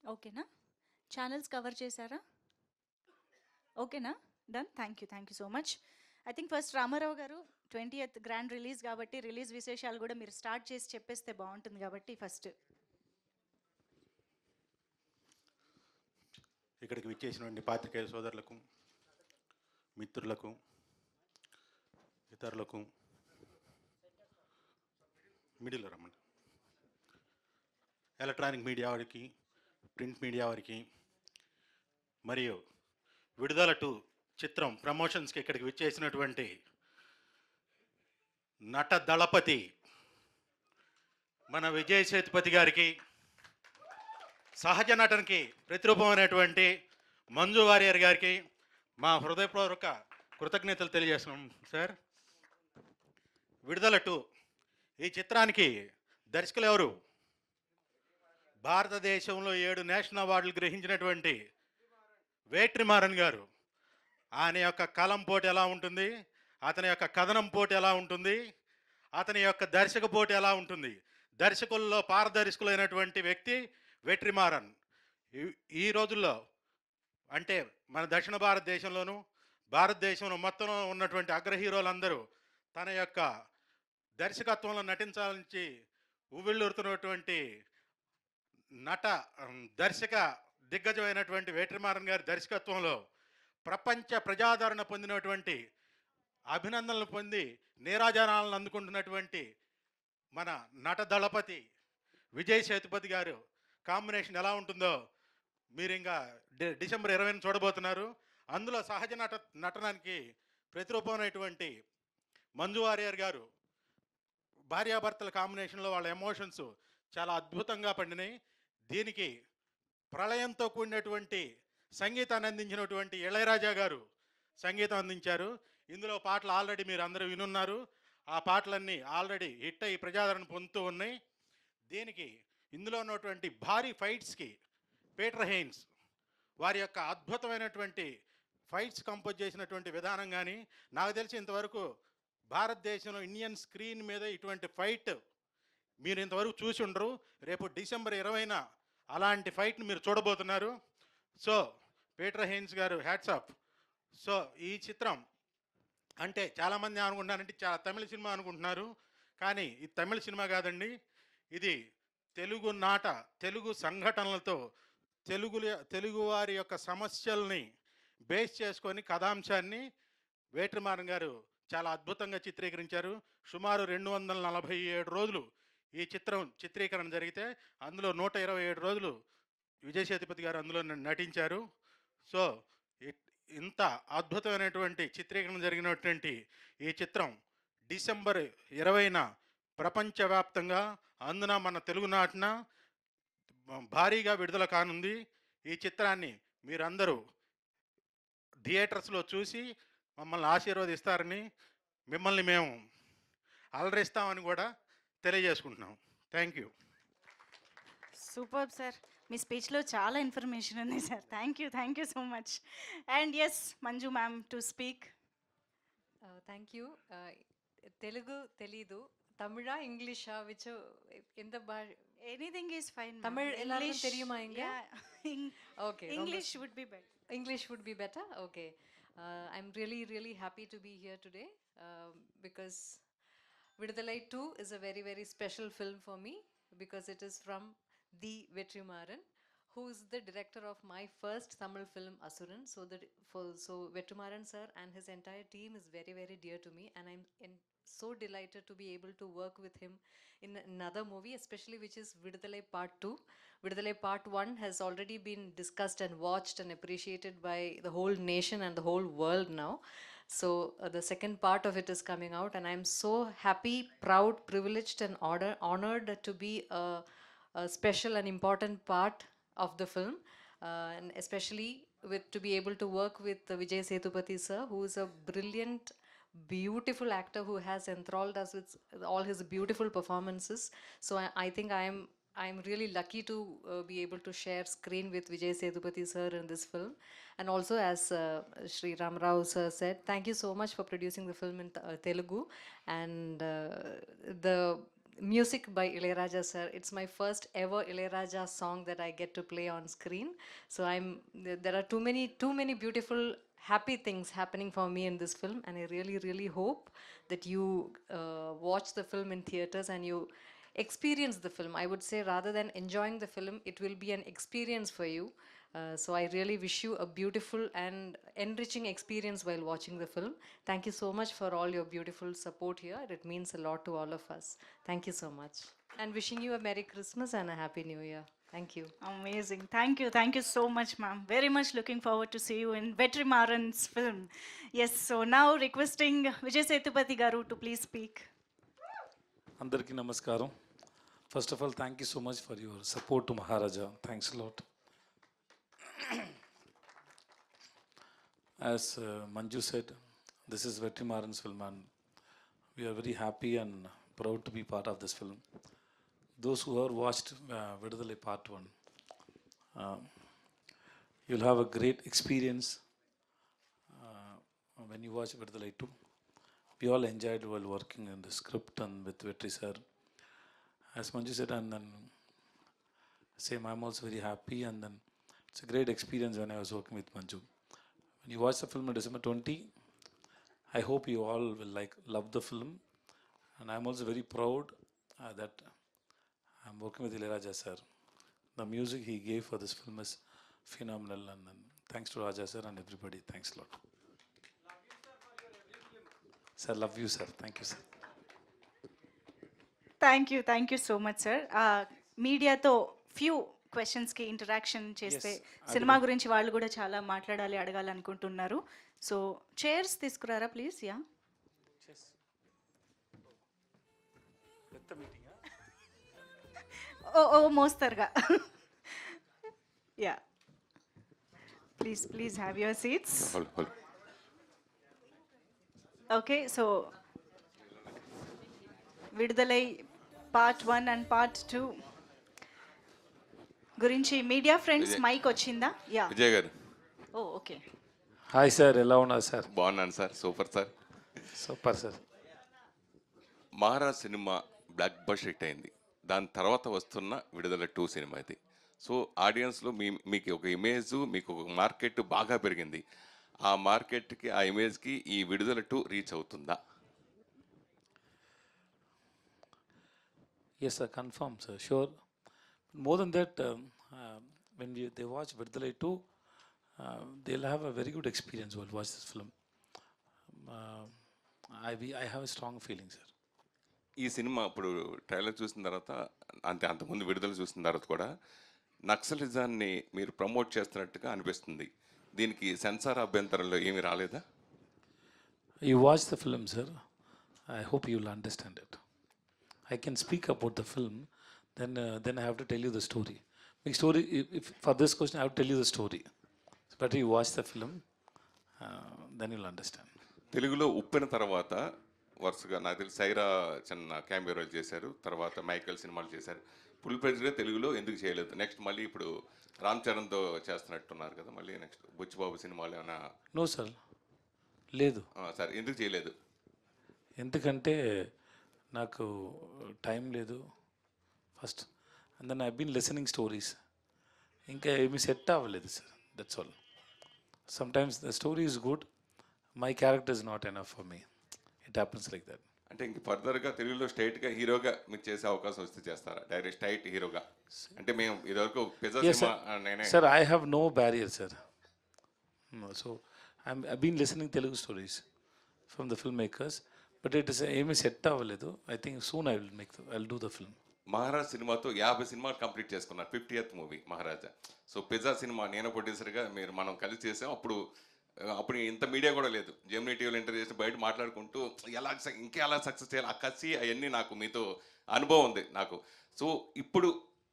ఓకేనా? Channels cover చేశారా? ఓకేనా? Done. Thank you so much. I think first Rama Rao garu 20th grand release కాబట్టి release విశేషాలు కూడా మీరు స్టార్ట్ చేసి చెప్పేస్తే బాగుంటుంది కాబట్టి ఫస్ట్. ఇక్కడికి విచ్చేసినటువంటి పాత్రికేయ సోదరులకు, మిత్రులకు, ఇతరులకు, మీడియాలో రమ్మండి, ఎలక్ట్రానిక్ మీడియా వారికి, ప్రింట్ మీడియా వారికి, మరియు విడుదల 2 చిత్రం ప్రమోషన్స్కి ఇక్కడికి విచ్చేసినటువంటి నట దళపతి మన విజయ్ సేతుపతి గారికి, సహజ నటనకి ప్రతిరూపమైనటువంటి మంజు వారియర్ గారికి మా హృదయపూర్వక కృతజ్ఞతలు తెలియజేస్తున్నాం సార్. విడుదల 2 ఈ చిత్రానికి దర్శకులు ఎవరు? భారతదేశంలో 7 నేషనల్ అవార్డులు గ్రహించినటువంటి వేట్రిమారన్ గారు. ఆయన యొక్క కలం పోటీ ఎలా ఉంటుంది, అతని యొక్క కథనం పోటీ ఎలా ఉంటుంది, అతని యొక్క దర్శక పోటీ ఎలా ఉంటుంది. దర్శకుల్లో పారదర్శకులైనటువంటి వ్యక్తి వెట్రిమారన్. ఈ రోజుల్లో అంటే మన దక్షిణ భారతదేశంలోనూ భారతదేశంలో మొత్తంలో ఉన్నటువంటి అగ్ర హీరోలందరూ తన యొక్క దర్శకత్వంలో నటించాలని ఉవ్విళ్ళూరుతున్నటువంటి నట దర్శక దిగ్గజమైనటువంటి వేట్రిమారన్ గారి దర్శకత్వంలో ప్రపంచ ప్రజాదరణ పొందినటువంటి, అభినందనలు పొంది నీరాజనాలను అందుకుంటున్నటువంటి మన నట దళపతి విజయ్ సేతుపతి గారు కాంబినేషన్ ఎలా ఉంటుందో మీరు ఇంకా డిసెంబర్ 20ని చూడబోతున్నారు. అందులో సహజ నటనానికి ప్రతిరూపమైనటువంటి మంజు వారియర్ గారు భార్యాభర్తల కాంబినేషన్లో వాళ్ళ ఎమోషన్స్ చాలా అద్భుతంగా పండినాయి. దీనికి ప్రళయంతో కూడినటువంటి సంగీతాన్ని అందించినటువంటి ఇళయరాజా గారు సంగీతం అందించారు. ఇందులో పాటలు ఆల్రెడీ మీరు అందరూ వినున్నారు. ఆ పాటలన్నీ ఆల్రెడీ హిట్ అయ్యి ప్రజాదరణ పొందుతూ ఉన్నాయి. దీనికి ఇందులో ఉన్నటువంటి భారీ ఫైట్స్కి పీటర్ హెయిన్స్ వారి యొక్క అద్భుతమైనటువంటి ఫైట్స్ కంపోజ్ చేసినటువంటి విధానం కానీ, నాకు తెలిసి ఇంతవరకు భారతదేశంలో ఇండియన్ స్క్రీన్ మీద ఇటువంటి ఫైట్ మీరు ఇంతవరకు చూసి ఉండరు. రేపు డిసెంబర్ 20న అలాంటి ఫైట్ని మీరు చూడబోతున్నారు. సో పీటర్ హెయిన్స్ గారు హ్యాట్స్ ఆఫ్. సో ఈ చిత్రం అంటే చాలామంది అనుకుంటున్నారంటే చాలా తమిళ సినిమా అనుకుంటున్నారు, కానీ ఇది తమిళ సినిమా కాదండి. ఇది తెలుగు సంఘటనలతో తెలుగు వారి యొక్క సమస్యల్ని బేస్ చేసుకొని కథాంశాన్ని వేట్రిమారన్ గారు చాలా అద్భుతంగా చిత్రీకరించారు. సుమారు 247 రోజులు ఈ చిత్రం చిత్రీకరణ జరిగితే అందులో 127 రోజులు విజయ్ సేతుపతి గారు అందులో నటించారు. సో ఇంత అద్భుతమైనటువంటి చిత్రీకరణ జరిగినటువంటి ఈ చిత్రం డిసెంబర్ 20న ప్రపంచవ్యాప్తంగా అందున మన తెలుగునాటిన భారీగా విడుదల కానుంది. ఈ చిత్రాన్ని మీరందరూ థియేటర్స్లో చూసి మమ్మల్ని ఆశీర్వదిస్తారని, మిమ్మల్ని మేము అలరిస్తామని కూడా తెలియజేసుకుంటున్నాం. Thank you. సూపర్ సార్, మీ స్పీచ్లో చాలా ఇన్ఫర్మేషన్ ఉంది sir. Thank you so much. And S Manju ma'am to speak. Thank you. Telugu తెలీదు, తమిళా ఇంగ్లీషా విచ్ ఎంత ఎనీథింగ్ ఈజ్ ఫైన్. తమిళ్ எல்லாரும் தெரியுமா இங்க? Okay, English would be better. English would be better. Okay. I'm really happy to be here today because Vidudalai 2 is a very special film for me because it is from the Vetrimaran, who is the director of my first Tamil film Asuran. So Vetrimaran sir and his entire team is very dear to me, and I'm so delighted to be able to work with him in another movie, especially which is Vidudalai Part 2. Vidudalai Part 1 has already been discussed and watched and appreciated by the whole nation and the whole world now. So the second part of it is coming out, and I'm so happy, proud, privileged and honored to be a special and important part of the film, and especially to be able to work with Vijay Sethupathi sir, who is a brilliant, beautiful actor who has enthralled us with all his beautiful performances. So I think I'm really lucky to be able to share screen with Vijay Sethupathi sir in this film. And also, as Shri Ram Rao sir said, thank you so much for producing the film in Telugu. And music by Ilayaraja sir. It's my first ever Ilayaraja song that I get to play on screen. So there are too many beautiful happy things happening for me in this film, and I really hope that you watch the film in theaters and you experience the film. I would say rather than enjoying the film, it will be an experience for you. So I really wish you a beautiful and enriching experience while watching the film. Thank you so much for all your beautiful support here. It means a lot to all of us. Thank you so much. And wishing you a Merry Christmas and a Happy New Year. Thank you. Amazing. Thank you so much, ma'am. Very much looking forward to see you in Vetrimaran's film. Yes, so now requesting Vijay Sethupathi garu to please speak. అందరికీ నమస్కారం. First of all thank you so much for your support to Maharaja. Thanks lot. As Manju said, this is Vetrimaran's film and we are very happy and proud to be part of this film. Those who have watched Vidudalai Part 1, you'll have a great experience when you watch Vidudalai 2. We all enjoyed while working in the script and with Vetri sir. As Manju said, and then same, I'm also very happy, and then it's a great experience when I was working with Manju. When you watch the film on December 20, I hope you all will love the film, and I'm also very proud that I'm working with Ilayaraja sir. The music he gave for this film is phenomenal, and thanks to Raja sir and everybody. Thanks a lot. Sir, love you, sir. Thank you, sir. Thank you so much sir. మీడియాతో few క్వశ్చన్స్కి interaction చేస్తే cinema గురించి వాళ్ళు కూడా చాలా మాట్లాడాలి, అడగాలనుకుంటున్నారు. So chairs తీసుకురారా ప్లీజ్. యా, ఓ మోస్తరుగా. Yeah, please have your seats. Okay, so Viduthalai part 1 and part 2 గురించి మీడియా ఫ్రెండ్స్ మైక్ వచ్చిందా? Yeah, Vijay garu. Oh okay. Hi sir, ఎలా ఉన్నారు సార్? బాగున్నాను sir. Super sir. Super sir. Maharaja cinema blockbuster hit అయింది. దాని తర్వాత వస్తున్న విడుదల 2 సినిమా ఇది. సో ఆడియన్స్లో మీకు ఒక ఇమేజ్, మీకు ఒక మార్కెట్ బాగా పెరిగింది. ఆ మార్కెట్కి, ఆ ఇమేజ్కి ఈ విడుదల 2 రీచ్ అవుతుందా? Yes, sir, confirm, sir, sure. More than that, when they watch Vidudalai 2, they'll have a very good experience while watch this film. I have a strong feeling, sir. ఈ సినిమా ఇప్పుడు ట్రైలర్ చూసిన తర్వాత, అంతకుముందు విడుదల చూసిన తర్వాత కూడా నక్సలిజాన్ని మీరు ప్రమోట్ చేస్తున్నట్టుగా అనిపిస్తుంది. దీనికి సెన్సార్ అభ్యంతరంలో ఏమీ రాలేదా? You watch the film, sir. I hope you will understand it. I can speak about the film, then I have to tell you the story. Big story. If for this question, I have to tell you the story. It's better you watch the film, then you'll understand. తెలుగులో ఉప్పిన తర్వాత వరుసగా నాకు తెలిసి సైరా చిన్న cameo role చేశారు, తర్వాత Michael సినిమాలు చేశారు. ఫుల్ ప్రెజ్గా తెలుగులో ఎందుకు చేయలేదు? నెక్స్ట్ మళ్ళీ ఇప్పుడు రామ్ చరణ్తో చేస్తున్నట్టున్నారు కదా, మళ్ళీ నెక్స్ట్ బుచ్చిబాబు సినిమాలు ఏమైనా? No, sir. లేదు సార్, ఎందుకు చేయలేదు? ఎందుకంటే నాకు టైం లేదు first, and then I been listening stories. ఇంకా ఏమీ సెట్ అవ్వలేదు sir, that's all. Sometimes the story is good, my character is not enough for me. It happens like that. అంటే ఇంక ఫర్దర్గా తెలుగులో స్ట్రైట్గా హీరోగా మీకు చేసే అవకాశం వస్తే చేస్తారా? డైరెక్ట్ స్ట్రైట్ హీరోగా? అంటే మేము ఇదివరకు పిజ్జా సినిమా నేనే. Sir, I have no barrier sir. So I been listening Telugu stories from the film makers, but it is ఏమీ సెట్ అవ్వలేదు. I think soon I will do the film. Maharaj సినిమాతో 50 సినిమాలు complete చేసుకున్నారు. 50th movie Maharaja. So Pizza cinema నేను ప్రొడ్యూసర్గా మనం కలిసి చేసాం. అప్పుడు ఇంత మీడియా కూడా లేదు. జెమినీ టీవీలో ఇంటర్వ్యూ చేసి బయట మాట్లాడుకుంటూ ఎలా సక్సెస్ చేయాలి, ఆ కసి అవన్నీ నాకు మీతో అనుభవం ఉంది నాకు. సో ఇప్పుడు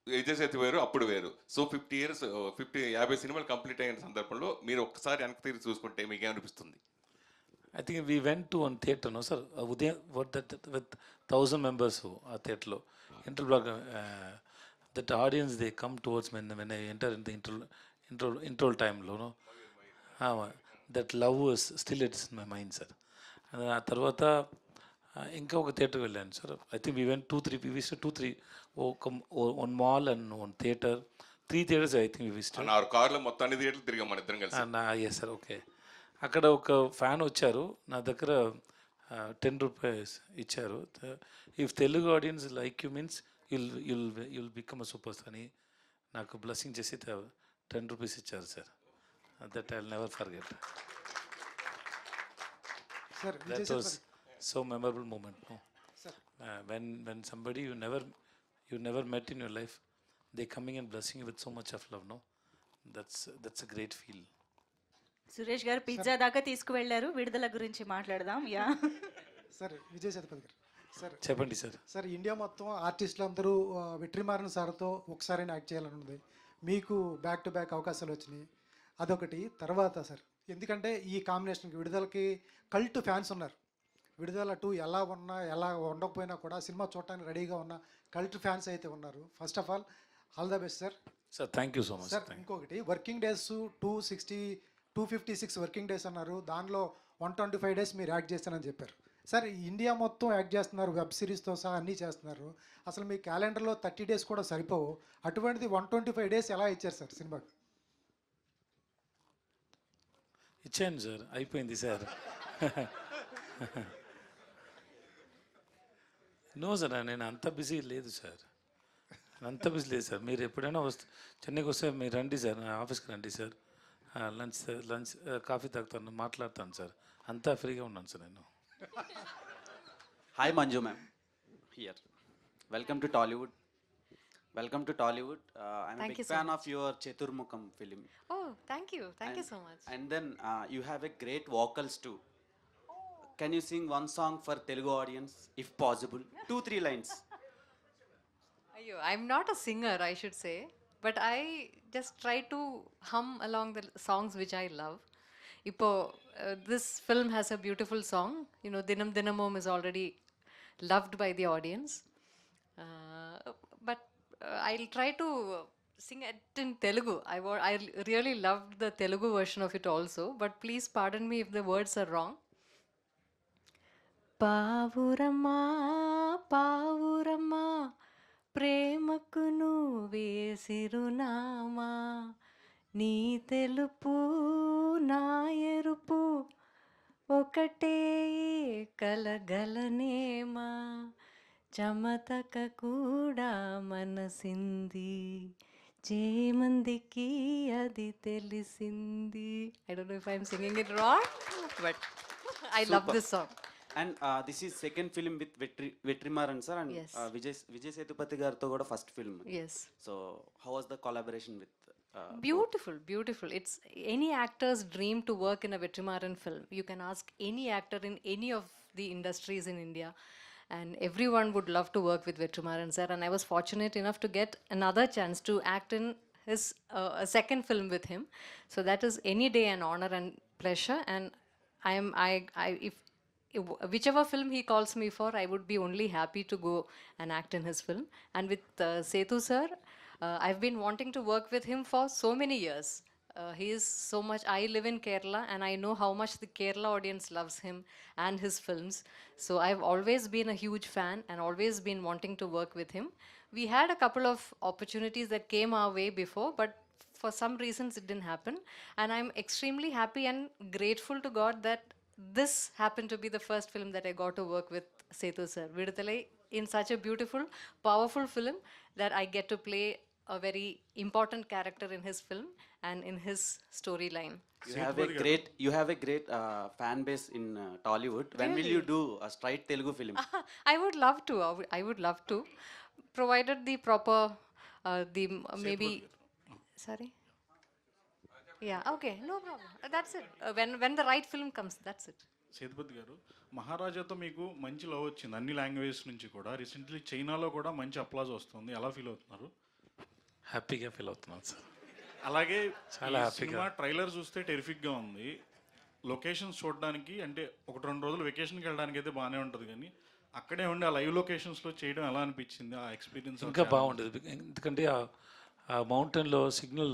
విజయ్ సేతు వేరు, అప్పుడు వేరు. సో 50 సినిమాలు కంప్లీట్ అయిన సందర్భంలో మీరు ఒక్కసారి వెనక్కి తిరిగి చూసుకుంటే మీకేమనిపిస్తుంది? I think we went to one theatre, no sir, with 1,000 members ఆ theatre. Interblock, that audience they come towards when I enter in the intro time lo, no? That love is still, it's in my mind, sir. And ఆ తర్వాత ఇంకా ఒక theatre వెళ్ళాను సార్. I think we went 2-3 we visited 2-3 one mall and one theatre 3 theatres I think we visited. ఆ కార్లో మొత్తం అన్ని థియేటర్లు తిరిగాం మన ఇద్దరం కలిసి. Yes sir. ఓకే. అక్కడ ఒక ఫ్యాన్ వచ్చారు నా దగ్గర 10 రూపీస్ ఇచ్చారు. If Telugu audience like you means you'll become a super star అని నాకు బ్లెస్సింగ్ చేసి 10 రూపీస్ ఇచ్చారు సార్. That I will never forget. Sir That was so memorable moment. No, when somebody you never met in your life, they coming and blessing you with so much of love. No, that's a great feel. Suresh గారు pizza దాకా తీసుకువెళ్ళారు. విడుదల గురించి మాట్లాడదాం. Yeah sir Vijay Sethupathi గారు sir చెప్పండి sir. Sir India మొత్తం ఆర్టిస్టులు అందరూ వెట్రిమారన్ సార్తో ఒకసారి యాక్ట్ చేయాలని ఉంది. మీకు బ్యాక్ టు బ్యాక్ అవకాశాలు వచ్చినాయి, అదొకటి. తర్వాత సార్ ఎందుకంటే ఈ కాంబినేషన్కి విడుదలకి కల్ట్ ఫ్యాన్స్ ఉన్నారు. విడుదల 2 ఎలా ఉన్నా ఎలా ఉండకపోయినా కూడా సినిమా చూడటానికి రెడీగా ఉన్న కల్ట్ ఫ్యాన్స్ అయితే ఉన్నారు. First of all the best sir. Sir thank you so much. Sir ఇంకొకటి వర్కింగ్ డేస్ 256 వర్కింగ్ డేస్ అన్నారు. దానిలో 125 డేస్ మీరు యాక్ట్ చేస్తానని చెప్పారు. సార్ ఇండియా మొత్తం యాక్ట్ చేస్తున్నారు, వెబ్ సిరీస్తో సహా అన్నీ చేస్తున్నారు. అసలు మీ క్యాలెండర్లో 30 డేస్ కూడా సరిపోవు. అటువంటిది 125 డేస్ ఎలా ఇచ్చారు సార్ సినిమాకి? ఇచ్చాను సార్, అయిపోయింది సార్. నో సార్, నేను అంత బిజీ లేదు సార్. అంత బిజీ లేదు సార్. మీరు ఎప్పుడైనా చెన్నైకి వస్తే మీరు రండి సార్, నా ఆఫీస్కి రండి సార్. లంచ్ కాఫీ తాగుతాను, మాట్లాడతాను సార్. అంతా ఫ్రీగా ఉన్నాను సార్ నేను. Hi Manju ma'am, here. Welcome to Tollywood. Welcome to Tollywood. I'm Thank a big you so fan of your Cheturmukam film. Oh, thank you. Thank you so much. And then you have a great vocals too. Can you sing one song for Telugu audience, if possible? 2-3 lines. Ayyo, I'm not a singer, I should say, but I just try to hum along the songs which I love. This film has a beautiful song. You know, Dinam Dinamom is already loved by the audience. But I'll try to sing it in Telugu. I really loved the Telugu version of it also, but please pardon me if the words are wrong. పావురమ్మా పావురమ్మా ప్రేమకు నువ్వే సిరునామా, నీ తెలుపు నా ఎరుపు ఒకటే కలగలనేమా, చమతక కూడా మనసింది, చేమందికి అది తెలిసింది. I don't know if I'm singing it wrong, but I love this song. And this is second film with Vetrimaran sir, and Yes. Vijay Sethupathi gartho kuda first film. Yes. So how was the collaboration with Beautiful, beautiful. It's any actor's dream to work in a Vetrimaran film. You can ask any actor in any of the industries in India, and everyone would love to work with Vetrimaran sir. And I was fortunate enough to get another chance to act in his a second film with him. So that is any day an honor and pleasure. And if whichever film he calls me for, I would be only happy to go and act in his film. And with Sethu sir, I've been wanting to work with him for so many years. He is so much. I live in Kerala, and I know how much the Kerala audience loves him and his films. So I've always been a huge fan and always been wanting to work with him. We had a couple of opportunities that came our way before, but for some reasons it didn't happen. And I'm extremely happy and grateful to God that this happened to be the first film that I got to work with Sethu sir. Viduthalai, in such a beautiful, powerful film that I get to play a very important character in his film and in his storyline. you have a great fan base in Tollywood. When will you do a straight Telugu film? I would love to. I would love to, provided the proper, maybe. Sorry. Yeah. Okay. No problem. That's it. When the right film comes, that's it. Sethupathi గారు, మహారాజాతో మీకు మంచి love వచ్చింది అన్ని languages నుంచి కూడా. Recently చైనాలో కూడా మంచి అప్లాజ్ వస్తుంది, ఎలా ఫీల్ అవుతున్నారు? హ్యాపీగా ఫీల్ అవుతున్నాను సార్. అలాగే చాలా ఈ హ్యాపీగా. సినిమా ట్రైలర్ చూస్తే టెరిఫిక్గా ఉంది. లొకేషన్స్ చూడడానికి అంటే 1-2 రోజులు వెకేషన్కి వెళ్ళడానికి అయితే బాగానే ఉంటుంది, కానీ అక్కడే ఉండి ఆ లైవ్ లొకేషన్స్లో చేయడం ఎలా అనిపించింది? ఆ ఎక్స్పీరియన్స్ ఇంకా బాగుండేది, ఎందుకంటే ఆ మౌంటైన్లో సిగ్నల్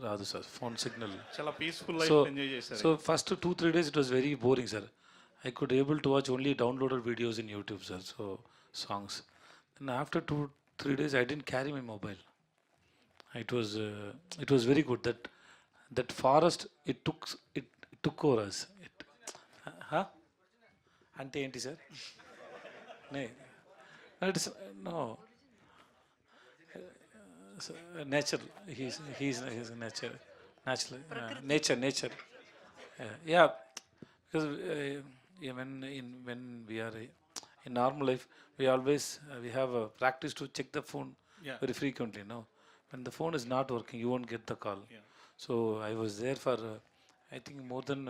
రాదు సార్, ఫోన్ సిగ్నల్. చాలా పీస్ఫుల్ సో లైఫ్ ఎంజాయ్ చేశారు. So first 2-3 days it was very boring sir. I could able to watch only downloaded videos in YouTube, sir. So songs. And after 2-3 days, I didn't carry my mobile. It was very good. That forest it took over us. Huh? అంటే ఏంటి sir it's no nature his nature nature yeah because when we are in normal life we always we have a practice to check the phone Yeah. very frequently, no? When the phone is not working you won't get the call. Yeah. So I was there for I think more than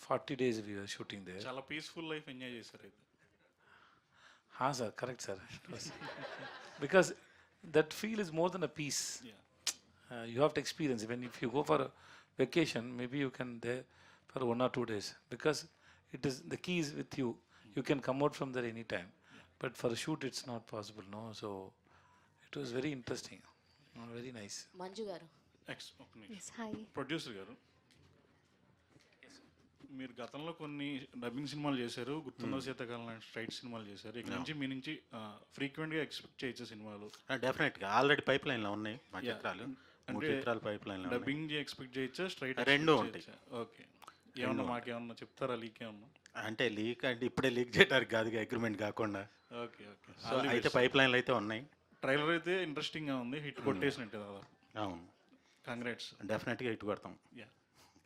40 days we were shooting there. చాలా peaceful life enjoy చేశారు అయితే. Ha sir, correct sir. It was because that feel is more than a piece. Yeah. You have to experience when if you go for a vacation maybe you can there for 1 or 2 days because it is the key is with you. You can come out from there anytime. But for a shoot it's not possible, no? So it was very interesting, very nice. Manju గారు. Hi. Producer గారు, మీరు గతంలో కొన్ని dubbing సినిమాలు చేశారు, గుర్తున్న శీతకాలం లాంటి straight సినిమాలు చేశారు. ఇక్కడ నుంచి మీ నుంచి ఫ్రీక్వెంట్గా ఎక్స్పెక్ట్ చేయొచ్చు సినిమాలు. డెఫినెట్గా ఆల్రెడీ పైప్ లైన్లో ఉన్నాయి మా చిత్రాలు, 3 చిత్రాలు పైప్ లైన్లో. డబ్బింగ్ ఎక్స్పెక్ట్ చేయొచ్చా, స్ట్రైట్ రెండూ ఉంటాయి. ఓకే, ఏమన్నా మాకేమన్నా చెప్తారా, లీక్ ఏమన్నా? అంటే లీక్ అంటే ఇప్పుడే లీక్ చేయడానికి కాదు, అగ్రిమెంట్ కాకుండా. Okay okay. సో అయితే పైప్ లైన్లు అయితే ఉన్నాయి. ట్రైలర్ అయితే ఇంట్రెస్టింగ్గా ఉంది, హిట్ కొట్టేసినట్టు దాదాపు. అవును, కంగ్రాట్స్. డెఫినెట్గా హిట్ కొడతాం. Yeah,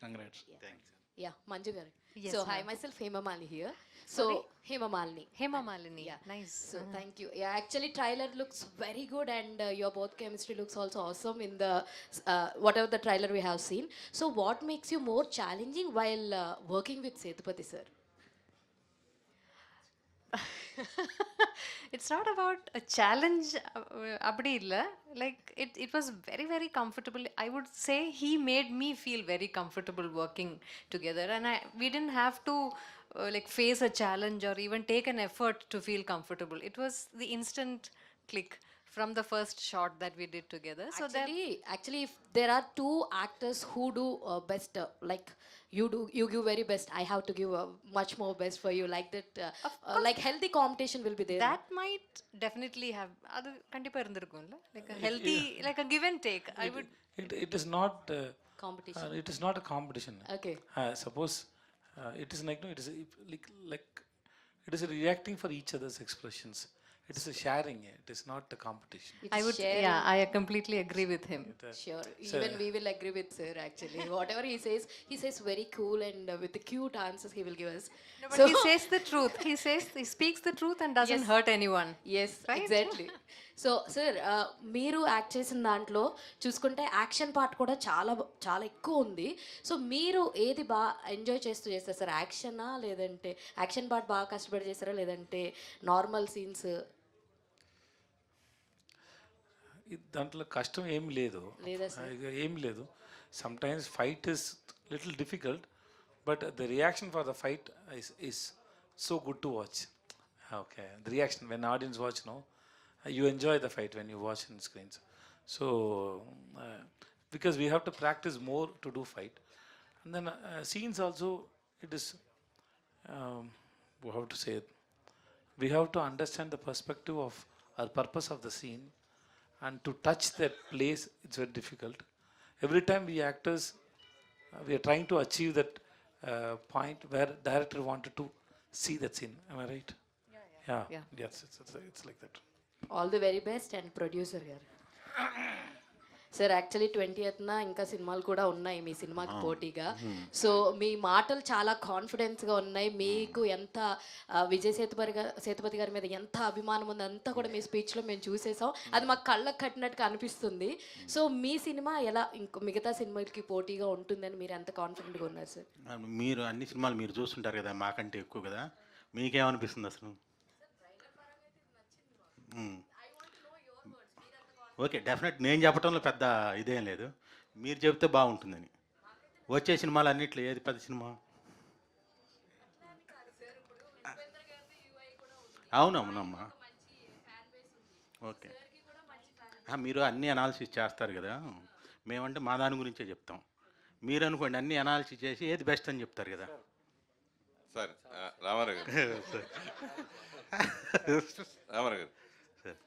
congrats. Thanks. Yeah, Manju garu. Yes, So hi, ma'am. myself Hema Malini here. So Hema Malini. Hema Malini. Yeah. Nice. So thank you. Yeah, actually trailer looks very good and your both chemistry looks also awesome in the whatever the trailer we have seen. So what makes you more challenging while working with Sethupathi sir? It's not about a challenge, அப்படி இல்ல. Like it was very very comfortable. I would say he made me feel very comfortable working together, and we didn't have to like face a challenge or even take an effort to feel comfortable. It was the instant click from the first shot that we did together. So that Actually, if there are two actors who do best, like you give very best. I have to give much more best for you. Like that, like healthy competition will be there. that might definitely have அது கண்டிப்பா இருந்திருக்கும்ல, like a healthy, like a give and take. I would It is not Competition. it is not a competition. Okay. Suppose it is like, no, it is like it is reacting for each other's expressions. It is a sharing. It is not a competition. It's I would sharing. yeah, I completely agree with him. Sure. Even we will agree with sir actually. Whatever he says very cool and with the cute answers he will give us. No, but he says the truth. He speaks the truth and doesn't Yes. hurt anyone. Yes, Right? exactly. So sir మీరు act చేసిన దాంట్లో చూసుకుంటే action part కూడా చాలా చాలా ఎక్కువ ఉంది. So మీరు ఏది బాగా ఎంజాయ్ చేస్తూ చేస్తారు సార్? యాక్షనా లేదంటే యాక్షన్ పార్ట్ బాగా కష్టపడి చేస్తారా లేదంటే నార్మల్ సీన్స్? దాంట్లో కష్టం ఏం లేదు, లేదా sir? ఏం లేదు. Some times fight is little difficult but the reaction for the fight is so good to watch. Okay, the reaction when audience watch, no, you enjoy the fight when you watch in screens. So because we have to practice more to do fight, and then scenes also, it is how to say it, we have to understand the perspective of or purpose of the scene, and to touch that place it's very difficult. Every time we actors we are trying to achieve that point where director wanted to see that scene. Am I right? Yeah. Yes, it's like that. All the very best and producer గారు. Sir actually 20th ఇంకా సినిమాలు కూడా ఉన్నాయి మీ సినిమాకి పోటీగా. So మీ మాటలు చాలా కాన్ఫిడెన్స్గా ఉన్నాయి. మీకు ఎంత విజయ్ సేతుపతి గారి మీద ఎంత అభిమానం ఉంది అంతా కూడా మీ స్పీచ్లో మేము చూసేసాం. అది మాకు కళ్ళకు కట్టినట్టుగా అనిపిస్తుంది. సో మీ సినిమా ఎలా ఇంకో మిగతా సినిమాలకి పోటీగా ఉంటుందని మీరు ఎంత కాన్ఫిడెంట్గా ఉన్నారు సార్? మీరు అన్ని సినిమాలు మీరు చూస్తుంటారు కదా, మాకంటే ఎక్కువ కదా, మీకేమనిపిస్తుంది అసలు? ఓకే, డెఫినెట్ నేను చెప్పడంలో పెద్ద ఇదేం లేదు, మీరు చెప్తే బాగుంటుందని. వచ్చే సినిమాలు అన్నిట్లో ఏది పెద్ద సినిమా? అవునవునమ్మా, ఓకే. మీరు అన్ని అనాలిసిస్ చేస్తారు కదా, మేమంటే మా దాని గురించే చెప్తాం. మీరు అనుకోండి అన్ని అనాలిసిస్ చేసి ఏది బెస్ట్ అని చెప్తారు కదా. సార్ రామారావు గారు రామారావు గారు సార్.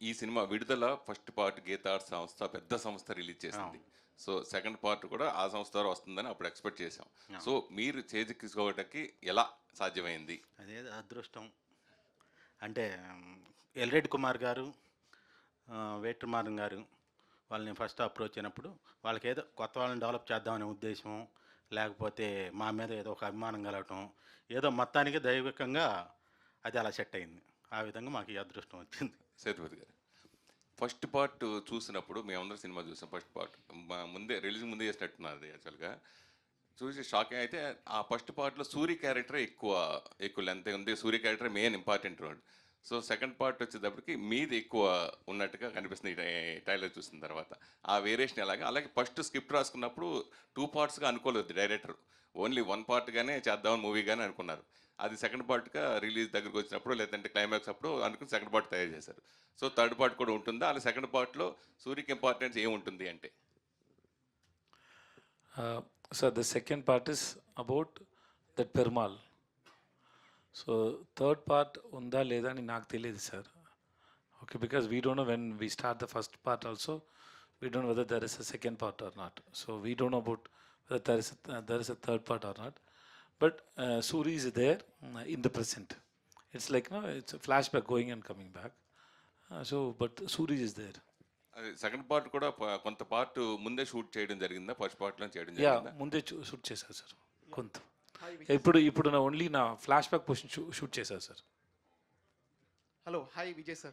ఈ సినిమా విడుదల ఫస్ట్ పార్ట్ గీతార్ సంస్థ పెద్ద సంస్థ రిలీజ్ చేసింది. సో సెకండ్ పార్ట్ కూడా ఆ సంస్థ ద్వారా వస్తుందని అప్పుడు ఎక్స్పెక్ట్ చేసాం. సో మీరు చేజిక్కించుకోవటానికి ఎలా సాధ్యమైంది? అదే అదృష్టం. అంటే ఎల్రెడ్డి కుమార్ గారు, వేట్రిమారన్ గారు వాళ్ళని ఫస్ట్ అప్రోచ్ అయినప్పుడు వాళ్ళకి ఏదో కొత్త వాళ్ళని డెవలప్ చేద్దామనే ఉద్దేశం, లేకపోతే మా మీద ఏదో ఒక అభిమానం కలగటం, ఏదో మొత్తానికి దైవికంగా అది అలా సెట్ అయింది. ఆ విధంగా మాకు ఈ అదృష్టం వచ్చింది. సేతుపతి గారు, ఫస్ట్ పార్ట్ చూసినప్పుడు మేమందరం సినిమా చూసాం. ఫస్ట్ పార్ట్ ముందే రిలీజ్ ముందే చేసినట్టున్నది యాక్చువల్గా. చూసి షాకింగ్ అయితే ఆ ఫస్ట్ పార్ట్లో సూర్య క్యారెక్టర్ ఎక్కువ లెంత్ ఉంది. Surya character main important role. So second part వచ్చేటప్పటికి మీది ఎక్కువ ఉన్నట్టుగా కనిపిస్తుంది ఈ ట్రైలర్ చూసిన తర్వాత. ఆ వేరియేషన్ ఎలాగా? అలాగే ఫస్ట్ స్క్రిప్ట్ రాసుకున్నప్పుడు 2 పార్ట్స్గా అనుకోలేదు డైరెక్టర్. ఓన్లీ 1 పార్ట్గానే చేద్దామని మూవీగానే అనుకున్నారు. అది సెకండ్ పార్ట్గా రిలీజ్ దగ్గరకు వచ్చినప్పుడు లేదంటే క్లైమాక్స్ అప్పుడు అనుకుని సెకండ్ పార్ట్ తయారు చేశారు. సో థర్డ్ పార్ట్ కూడా ఉంటుందా? అలా సెకండ్ పార్ట్లో సూర్యకి ఇంపార్టెన్స్ ఏముంటుంది అంటే? So the second part is about that Perumal. So third part unda leda ani నాకు తెలియదు sir. Okay, because we don't know when we start the first part also, we don't know whether there is a second part or not. So we don't know about whether there is a third part or not. But Suri is there in the present. It's like, no, it's a flashback going and coming back. But Suri is there. అది second part కూడా కొంత part ముందే shoot చేయడం జరిగిందా? First పార్ట్లో చేయడం yeah, జరిగిందా? ముందే షూట్ చేశారు సార్ కొంత. ఇప్పుడు నా ఓన్లీ నా ఫ్లాష్ బ్యాక్ పోర్షన్ షూట్ చేశారు sir. Hello, hi Vijay sir.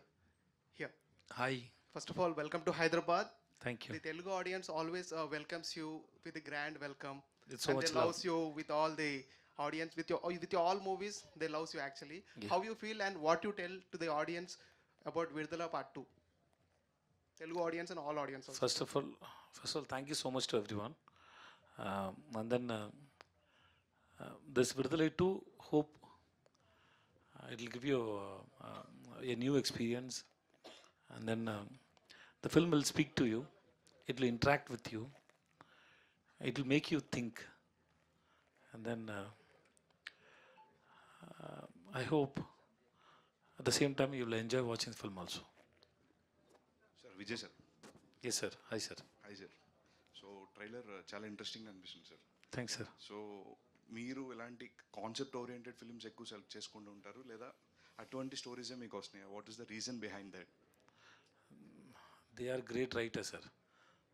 Here. Hi, First of all, welcome to Hyderabad. Thank you. The Telugu audience always welcomes you with a grand welcome. It's so and much they love. loves you with all the audience with your all movies. They loves you actually. Yeah. How you feel and what you tell to the audience about Vidala Part 2? Telugu audience and all audience also. First of all, thank you so much to everyone. And then this Vidalai 2, hope it will give you a new experience. And then the film will speak to you. It will interact with you. It will make you think. And then I hope at the same time you will enjoy watching the film also. Sir Vijay sir. Yes sir. Hi sir. Hi sir. So trailer చాలా interesting అనిపిస్తుంది sir. Thanks sir. So మీరు ఎలాంటి concept oriented films ఎక్కువ select చేసుకుంటూ ఉంటారు లేదా అటువంటి స్టోరీసే మీకు వస్తున్నాయి? What is the reason behind that? They are great writers, sir.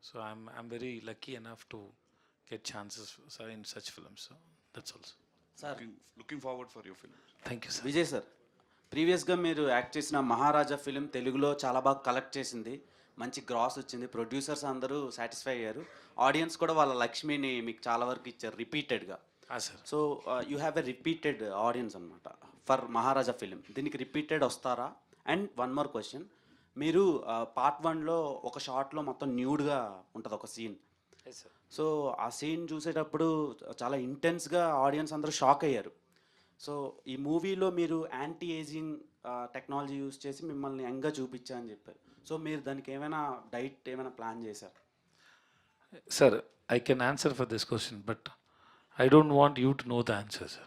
So I'm very lucky enough to get chances in such films. So that's also. Sir looking forward for your films. Thank you, sir. Vijay sir, ప్రీవియస్గా మీరు act చేసిన మహారాజా film తెలుగులో చాలా బాగా collect చేసింది, మంచి gross వచ్చింది, producers అందరూ సాటిస్ఫై అయ్యారు, ఆడియన్స్ కూడా వాళ్ళ లక్ష్మిని మీకు చాలా వరకు ఇచ్చారు రిపీటెడ్గా. Sir. So you have a repeated audience అనమాట ఫర్ మహారాజా ఫిలిం. దీనికి రిపీటెడ్ వస్తారా? అండ్ వన్ మోర్ క్వశ్చన్, మీరు పార్ట్ 1లో ఒక షార్ట్లో మొత్తం న్యూడ్గా ఉంటుంది ఒక సీన్. Yes, sir. సో ఆ సీన్ చూసేటప్పుడు చాలా ఇంటెన్స్గా ఆడియన్స్ అందరూ షాక్ అయ్యారు. సో ఈ మూవీలో మీరు యాంటీ ఏజింగ్ టెక్నాలజీ యూస్ చేసి మిమ్మల్ని యంగ్గా చూపించా అని చెప్పారు. సో మీరు దానికి ఏమైనా డైట్ ఏమైనా ప్లాన్ చేశారు? Sir, I can answer for this question, but I don't want you to know the answer, sir.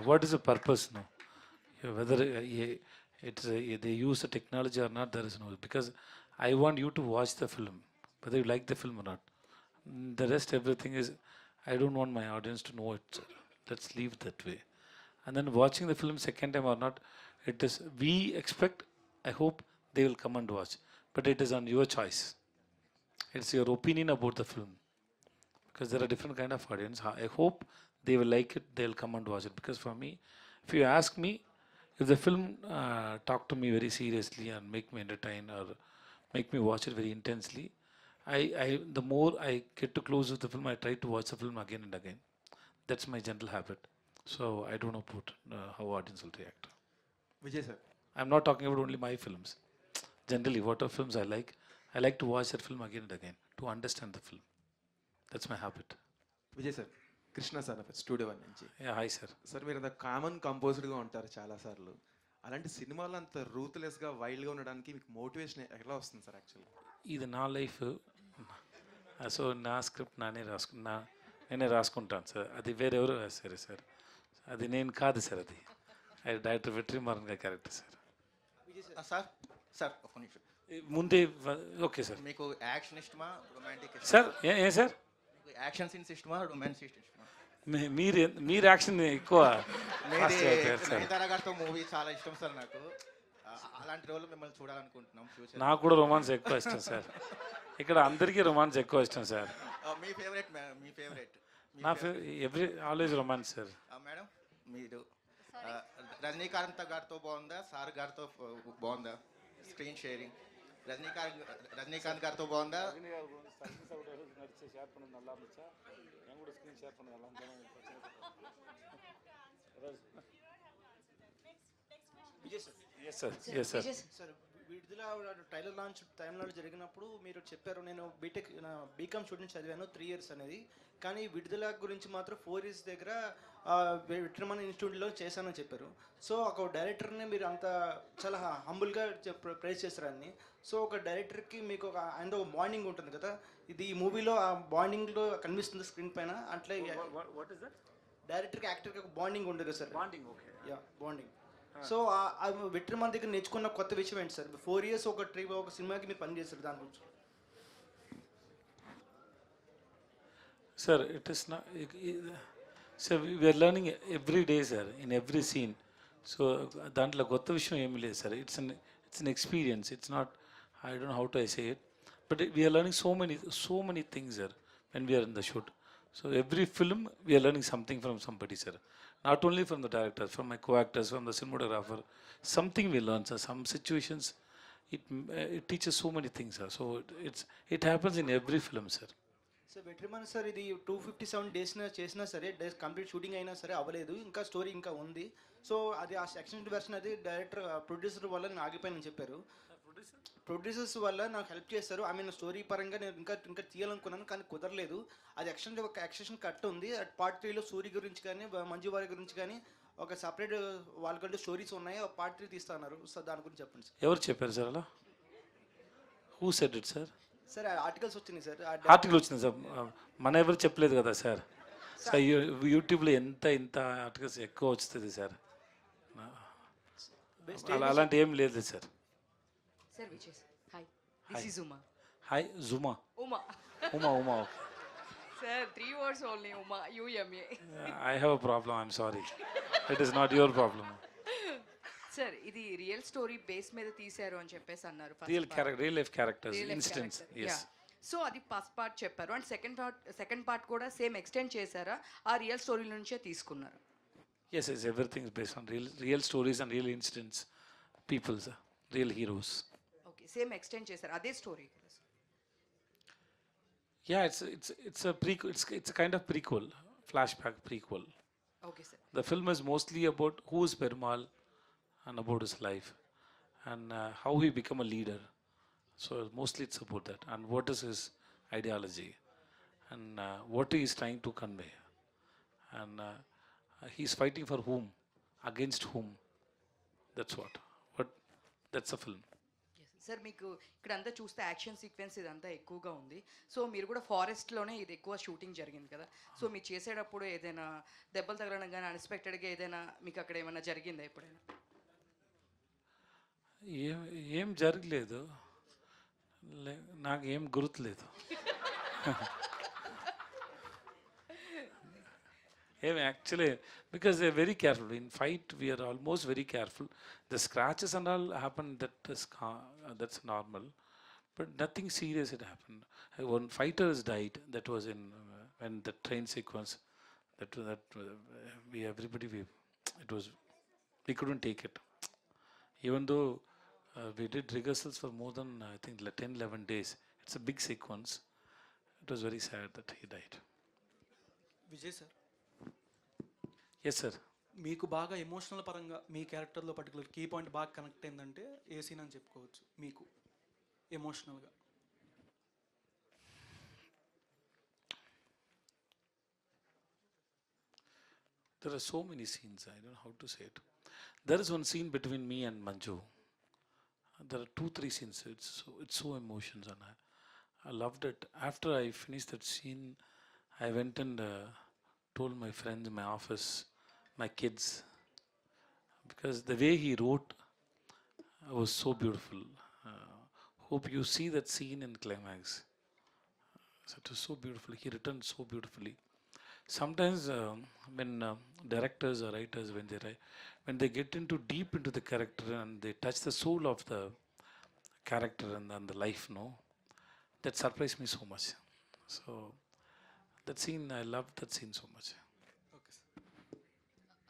What is the purpose? No, whether they use the technology or not, there is no. Because I want you to watch the film, whether you like the film or not. The rest, everything is. I don't want my audience to know it, sir. Let's leave it that way. And then watching the film second time or not, it is. We expect. I hope they will come and watch, but it is on your choice. It's your opinion about the film, because there are different kind of audience. I hope they will like it, they will come and watch it. Because for me, if you ask me, if the film talk to me very seriously and make me entertain or make me watch it very intensely, the more I get to close with the film, I try to watch the film again and again. That's my general habit. So I don't know about how audience will react. Vijay sir. I'm not talking about only my films. Generally, whatever films I like to watch that film again and again to understand the film. That's my habit. Vijay sir, Krishna sir studio 1 నుంచి. Yeah, hi sir. Sir, మీరు అంత common కంపోజర్గా ఉంటారు చాలాసార్లు. అలాంటి సినిమాలు అంత రూత్లెస్గా వైల్డ్గా ఉండడానికి మీకు మోటివేషన్ ఎలా వస్తుంది సార్ యాక్చువల్గా? ఇది నా లైఫ్. సో నా స్క్రిప్ట్ నానే రాసుకున్నా, నేనే రాసుకుంటాను సార్. అది వేరెవరు రాశారు సార్. అది నేను కాదు సార్. అది డైరెక్టర్ వెట్రిమారన్ గారి క్యారెక్టర్ సార్. సార్ సార్ ఒక్క నిమిషం. ముందే ఓకే సార్. మీకు యాక్షన్ ఇష్టమా, రొమాంటిక్ సార్ ఏ సార్? మీకు యాక్షన్ సీన్స్ ఇష్టమా, రొమాన్స్ సీన్స్ ఇష్టమా? మీరు యాక్షన్ ఎక్కువ సార్. నయనతార గారితో మూవీ చాలా ఇష్టం సార్ నాకు. అలాంటి రోజులు మిమ్మల్ని చూడాలనుకుంటున్నాం ఫ్యూచర్. నాకు కూడా రొమాన్స్ ఎక్కువ ఇష్టం సార్. ఇక్కడ అందరికీ రొమాన్స్ ఎక్కువ ఇష్టం సార్. మీ ఫేవరెట్ మీ ఫేవరెట్? నా ఆల్వేస్ రొమాన్స్ సార్. మేడం మీరు రజనీకాంత్ గారితో బాగుందా, సార్ గారితో బాగుందా స్క్రీన్ షేరింగ్? రజనీకాంత్ గారితో బాగుందా? సార్ విడుదల ట్రైలర్ లాంచ్ టైంలో జరిగినప్పుడు మీరు చెప్పారు, నేను బీకామ్ స్టూడెంట్ చదివాను 3 years అనేది, కానీ విడుదల గురించి మాత్రం 4 years దగ్గర విట్రమన్ ఇన్స్టిట్యూట్లో చేశానని చెప్పారు. సో ఒక డైరెక్టర్ని మీరు అంత చాలా హంబుల్గా ప్రైజ్ చేస్తారని. సో ఒక డైరెక్టర్కి మీకు ఒక ఆయన ఒక బాండింగ్ ఉంటుంది కదా, ఇది ఈ మూవీలో ఆ బాండింగ్లో కనిపిస్తుంది స్క్రీన్ పైన. అట్లే డైరెక్టర్కి యాక్టర్కి ఒక బాండింగ్ ఉంటుంది కదా sir. Bonding okay yeah bonding. So Vetrimaaran దగ్గర నేర్చుకున్న కొత్త విషయం ఏంటి సార్? 4 years ఒక సినిమాకి మీరు పనిచేస్తారు, దాని గురించి. సార్ ఇట్ ఇస్ నా sir we're learning every day sir, in every scene. So దాంట్లో కొత్త విషయం ఏమీ లేదు sir. It's an experience. It's not, I don't know how to I say it, but we're learning so many things sir when we're in the shoot. So every film we are learning something from somebody, sir. Not only from the director, from my co-actors, from the cinematographer. Something we learn, sir. Some situations, it teaches so many things, sir. So it happens in every film, sir. Sir Vetrimaaran sir ఇది 257 days చేసినా సరే, days complete shooting అయినా సరే అవ్వలేదు, ఇంకా story ఇంకా ఉంది. So అది ఆ సెక్షన్ వెర్షన్ అది డైరెక్టర్ ప్రొడ్యూసర్ వల్ల నేను ఆగిపోయానని చెప్పారు. ప్రొడ్యూసర్స్ వల్ల నాకు హెల్ప్ చేస్తారు. ఐ మీన్ స్టోరీ పరంగా నేను ఇంకా తీయాలనుకున్నాను, కానీ కుదరలేదు. అది ఎక్స్టెన్షన్ కట్ ఉంది. పార్ట్ 3లో సూరి గురించి కానీ మంజు వారి గురించి కానీ ఒక సపరేట్ వాళ్ళకంటే స్టోరీస్ ఉన్నాయి, పార్ట్ 3 తీస్తున్నారు. సో దాని గురించి చెప్పండి సార్. ఎవరు చెప్పారు సార్ అలా? Who said it sir? Sir articles వచ్చినాయి సార్. ఆర్టికల్ వచ్చింది సార్, మన ఎవరు చెప్పలేదు కదా సార్. సార్ యూట్యూబ్లో ఎంత ఆర్టికల్స్ ఎక్కువ వస్తుంది సార్. అలాంటి ఏం లేదు sir. Sir, which is hi. This is Uma. Hi, Zuma. Uma. Uma. Okay. Sir, 3 words only. Uma. UMA. I have a problem. I'm sorry. It is not your problem. Sir, ఇది real story base మీద తీశారు అని చెప్పేసి అన్నారు. Real life characters, incidents. Yes. So అది first part చెప్పారు, and second part కూడా same extend చేశారా, ఆ రియల్ స్టోరీ నుంచే తీసుకున్నారు? Yes, everything is based on real stories and real incidents, people, sir, real heroes. Okay, same extend చేశారు అదే story? Yeah, it's a prequel. It's a kind of prequel, flashback prequel. Okay, sir. The film is mostly about who is Perumal and about his life and how he became a leader. So mostly it's about that and what is his ideology and what he is trying to convey and he's fighting for whom, against whom. That's a film. Sir మీకు ఇక్కడ అంతా చూస్తే action sequence ఇదంతా ఎక్కువగా ఉంది. So మీరు కూడా ఫారెస్ట్లోనే ఇది ఎక్కువ షూటింగ్ జరిగింది కదా, సో మీరు చేసేటప్పుడు ఏదైనా దెబ్బలు తగలడం కానీ అన్ఎక్స్పెక్టెడ్గా ఏదైనా మీకు అక్కడ ఏమైనా జరిగిందా ఎప్పుడైనా? ఏం జరగలేదు, నాకు ఏం గుర్తులేదు. Actually, because they're very careful. In fight, we are almost very careful. The scratches and all happen, that's normal. But nothing serious had happened. One fighter has died, that was in when the train sequence, we couldn't take it. Even though we did rehearsals for more than, I think, 10-11 days. It's a big sequence. It was very sad that he died. Vijay sir, Yes, sir. మీకు బాగా emotional పరంగా మీ క్యారెక్టర్లో particular key point బాగా connect అయిందంటే ఏ scene అని చెప్పుకోవచ్చు మీకు ఎమోషనల్గా? There are so many scenes, I don't know how to say it. There is one scene between me and Manju. There are 2-3 scenes. It's so emotions and I loved it. After I finished that scene, I went and told my friends, my office, my kids, because the way he wrote was so beautiful. Hope you see that scene in climax. So it was so beautiful. He written so beautifully. Sometimes when directors or writers, when they get into deep into the character and they touch the soul of the character and the life, no, that surprised me so much. So that scene, I loved that scene so much.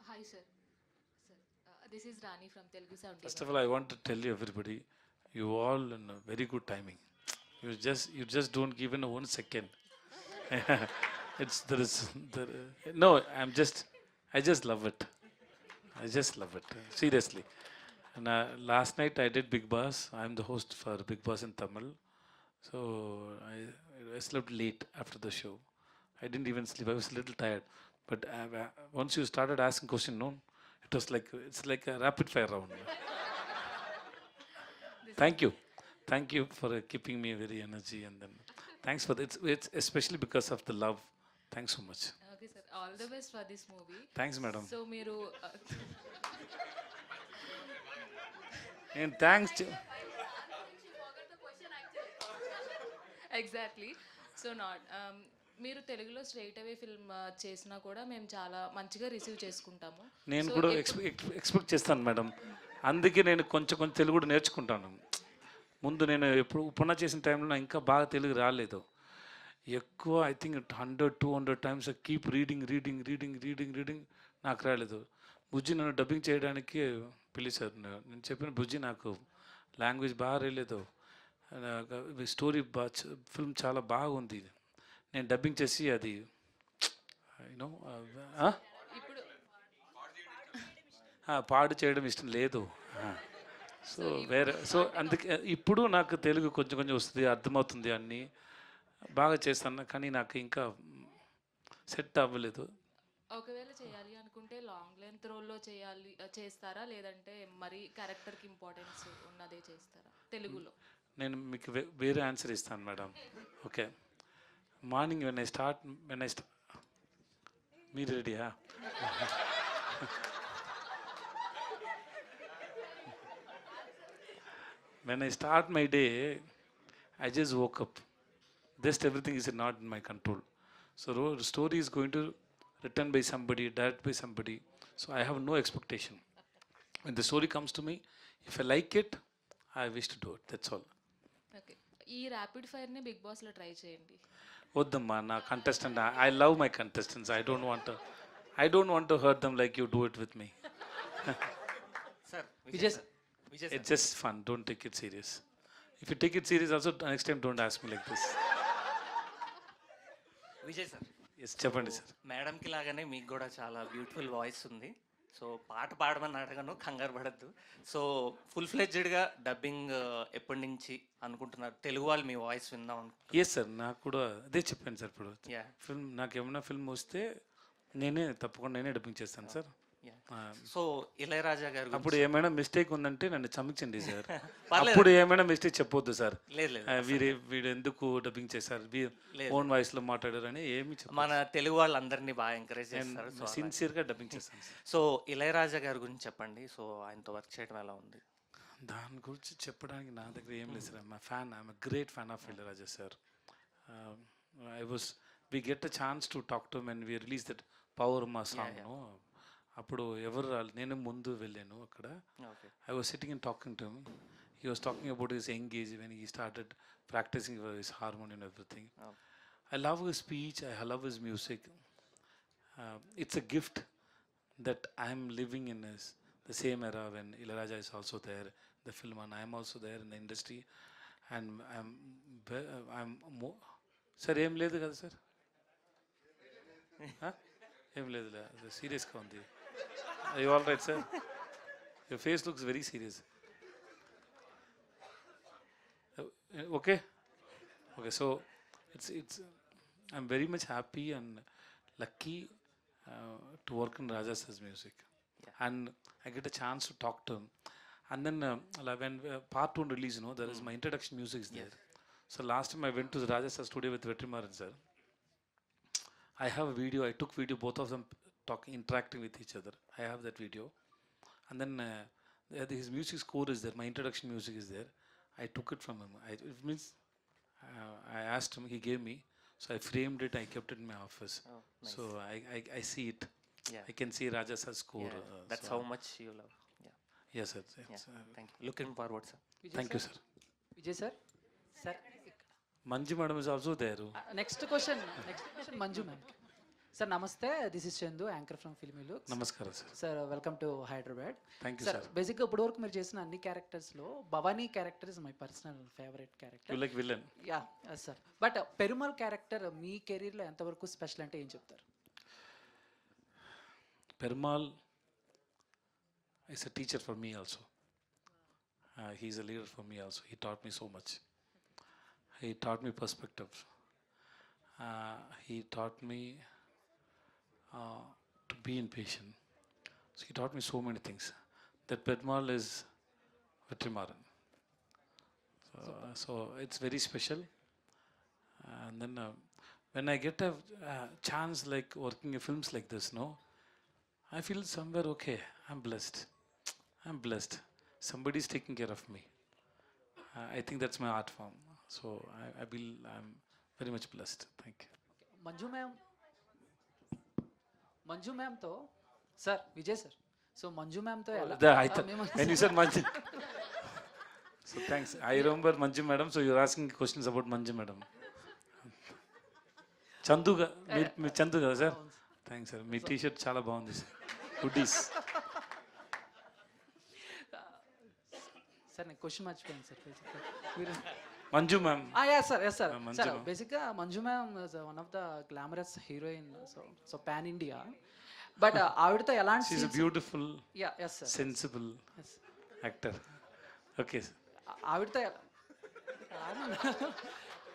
Hi, sir. Sir, this is Rani from Telugu Sound. First of all, I want to tell you everybody, you all in a very good timing. You just don't give in 1 second. No, I just love it. I just love it, seriously. And last night I did Big Boss. I'm the host for Big Boss in Tamil. So I slept late after the show. I didn't even sleep. I was a little tired. But once you started asking question, no, it was like, it's like a rapid fire round. Thank you for keeping me very energy, and then thanks for that. It's especially because of the love. Thanks so much. Okay, sir. All the best for this movie. Thanks, madam. So, మీరు And thanks to exactly so not మీరు తెలుగులో straight అవే film చేసినా కూడా మేము చాలా మంచిగా receive చేసుకుంటాము. నేను So, కూడా ఎప్పుడు- ఎక్స్పెక్ట్ చేస్తాను మేడం. అందుకే నేను కొంచెం తెలుగు కూడా నేర్చుకుంటాను. ముందు నేను ఎప్పుడు ఉపన్న చేసిన టైంలో నాకు ఇంకా బాగా తెలుగు రాలేదు. ఎక్కువ I think 100-200 times keep reading నాకు రాలేదు. బుజ్జి నన్ను డబ్బింగ్ చేయడానికి పిలిచారు. నేను చెప్పిన బుజ్జి నాకు లాంగ్వేజ్ బాగా రాలేదు, స్టోరీ ఫిల్మ్ చాలా బాగుంది, నేను డబ్బింగ్ చేసి అది యూనో పాడు చేయడం ఇష్టం లేదు. సో అందుకే ఇప్పుడు నాకు తెలుగు కొంచెం వస్తుంది, అర్థమవుతుంది, అన్నీ బాగా చేస్తాను. కానీ నాకు ఇంకా సెట్ అవ్వలేదు. ఒకవేళ చేయాలి అనుకుంటే లాంగ్ లెంత్ రోల్లో చేస్తారా, లేదంటే మరి క్యారెక్టర్కి ఇంపార్టెన్స్ ఉన్నదే చేస్తారా తెలుగులో? నేను మీకు వేరే ఆన్సర్ ఇస్తాను madam. Okay, morning when I start మీరు రెడీయా? When I start my day, I just woke up. Just everything is not in my control. So the story is going to written by somebody, directed by somebody. So I have no expectation. When the story comes to me, if I like it, I wish to do it. That's all. Okay, ఈ rapid ఫైర్ని big బాస్లో try చేయండి. వద్దమ్మా, నా contestant. I love my contestants. I don't want to hurt them like you do it with me. Sir, Vijay sir. It's just fun. Don't take it serious. If you take it serious also, next time don't ask me like this. Vijay sir, Yes, చెప్పండి sir. మేడంకి లాగానే మీకు కూడా చాలా beautiful voice ఉంది. So పాట పాడమని అడగను, కంగారు పడద్దు. సో ఫుల్ ఫ్లెడ్జ్డ్గా డబ్బింగ్ ఎప్పటి నుంచి అనుకుంటున్నారు? తెలుగు వాళ్ళు మీ వాయిస్ విందాం అనుకుంటున్నారు? ఎస్ సార్, నాకు కూడా అదే చెప్పాను సార్. ఇప్పుడు Yeah. ఫిల్మ్ నాకు ఏమైనా ఫిల్మ్ వస్తే తప్పకుండా నేనే డబ్బింగ్ చేస్తాను సార్. సో ఇళయరాజా గారు అప్పుడు ఏమైనా మిస్టేక్ ఉందంటే నన్ను క్షమించండి సార్. పర్లేదు. అప్పుడు ఏమైనా మిస్టేక్ చెప్పొద్దు సార్. లేదు, లేదు. వీడు ఎందుకు డబ్బింగ్ చేశారు, లేదు. ఓన్ వాయిస్లో మాట్లాడారని ఏమి మన తెలుగు వాళ్ళందరినీ బాగా ఎంకరేజ్ చేస్తారు. సో సిన్సియర్గా డబ్బింగ్ చేస్తాను సార్. సో ఇళయరాజా గారి గురించి చెప్పండి. సో ఆయనతో వర్క్ చేయడం ఎలా ఉంది? దాని గురించి చెప్పడానికి నా దగ్గర ఏం లేదు sir. I'm great fan of Ilaiyaraaja sir. we get a chance to talk to him when we release that Power Ma song. No? అప్పుడు ఎవరు రాలేదు, నేను ముందు వెళ్ళాను అక్కడ. I was sitting and talking to him. He was talking about his young age when he started practicing for his harmony and everything. I love his speech, I love his music. It's a gift that I'm living in the same era when Ilayaraja is also there, the film, and I'm also there in the industry. And I'm more... Sir, ఏం లేదు కదా sir? ఏం లేదు, సీరియస్గా ఉంది. Are you all right, sir? Your face looks very serious. Okay? Okay, so it's I'm very much happy and lucky to work in Raja Sir's music. And I get a chance to talk to him. And then when part 1 release, there is my introduction music is there. So last time I went to the Raja Sir studio with Vetrimaran sir. I have a video. I took video, both of them talking, interacting with each other. I have that video, and then his music score is there. My introduction music is there. I took it from him. It means I asked him. He gave me. So I framed it. I kept it in my office. Oh, nice. So I see it. Yeah. I can see Raja sir's score. Yeah, that's so how much you love. Yeah. Yes, sir. Yeah. It's, Thank you. Looking forward, sir. thank you, sir. Vijay sir sir Manju madam is also there. Next question Manju ma'am sir నమస్తే this is Chandu anchor from filmy looks నమస్కారం sir. Sir welcome to Hyderabad. Thank you, sir sir. బేసిక్గా ఇప్పటి వరకు మీరు చేసిన అన్ని క్యారెక్టర్స్లో Bhavani character is my personal favourite character. You like villain? Yeah sir. But Perumal character మీ కెరీర్లో ఎంతవరకు స్పెషల్ అంటే ఏం చెప్తారు? Perumal is a teacher for me also. He's a leader for me also. He taught me so much. He taught me perspective. He taught me to be impatient. So he taught me so many things. That Perumal is Vetrimaran. So it's very special. And then when I get a chance like working in films like this, no, I feel somewhere okay. I'm blessed. I'm blessed. Somebody's taking care of me. I think that's my art form. So I feel I'm very much blessed. Thank you. Manju మ్యామ్తో sir Vijay sir so Manju మ్యామ్తో ఎలా I thought, when you said Manju. So thanks. I remember Manju madam. So you're asking questions about Manju madam. Chandu ga, మీరు చందు కదా sir? Thanks sir. మీ t-shirt చాలా బాగుంది sir. Hoodies. Sir నేను question మర్చిపోయాను sir మీరు Manju ma'am. Yes sir yes sir Manju sir ma'am. బేసిక్గా Manju ma'am one of the glamorous heroine so pan India but ఆవిడతో ఎలాంటి She's a beautiful, yes sir sensible actor. Okay sir.